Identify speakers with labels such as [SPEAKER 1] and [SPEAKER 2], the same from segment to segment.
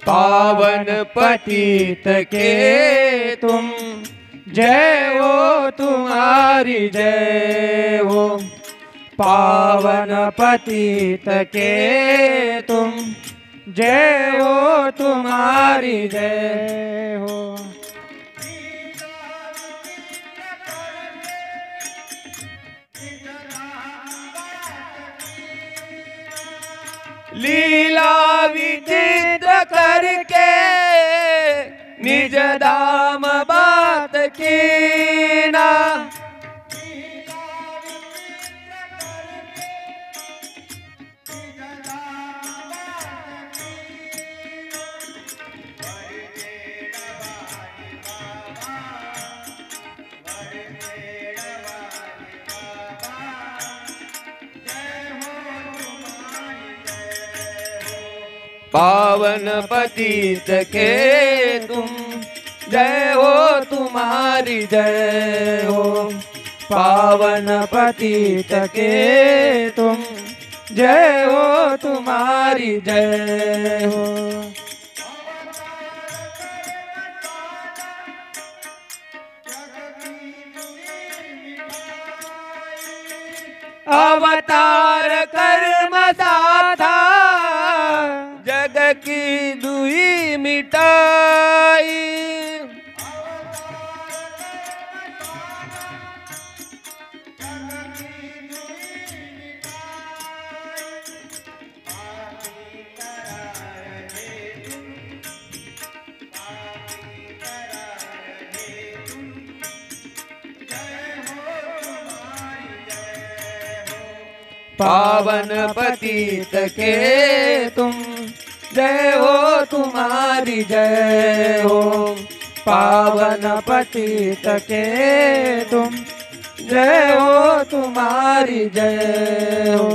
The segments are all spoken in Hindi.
[SPEAKER 1] पावन पतित के तुम, जय हो तुम्हारी जय हो। पावन पतित के तुम, जय हो तुम्हारी जय हो। लीला विचित्र करके निज धाम बात कीना। पावन पतित के तुम, जय हो तुम्हारी जय हो। पावन पतित के तुम, जय हो तुम्हारी जय हो। अवतार कर्म दाता, जग की दुई मिटाई। पावन पतित के तुम, जय हो तुम्हारी जय हो। पावन पतित के तुम, जय हो तुम्हारी जय हो।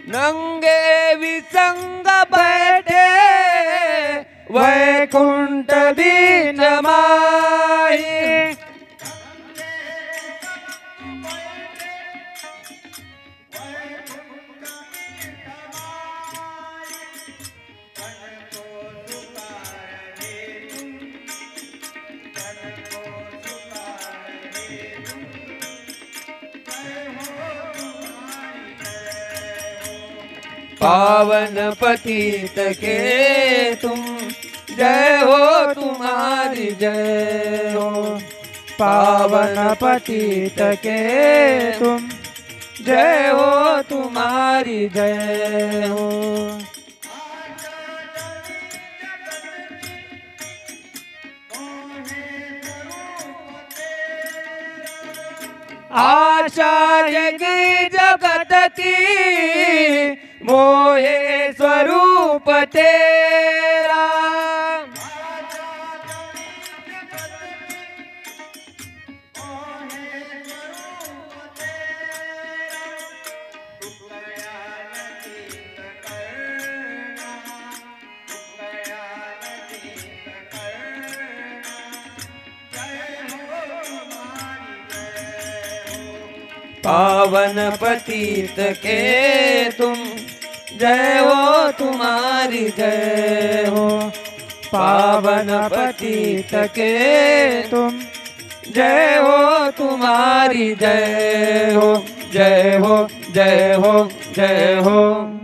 [SPEAKER 1] नंगे विसंग बैठे वैकुंठ बीज माही। पावन पतित के तुम, जय हो तुम्हारी जय हो। पावन पतित के तुम, जय हो तुम्हारी जय हो। आचार्य की जगत की, मोहे स्वरूप तेरा। पावन पतित के तुम, जय हो तुम्हारी जय हो। पावन पतित के तुम, जय हो तुम्हारी जय हो। जय हो जय हो जय हो।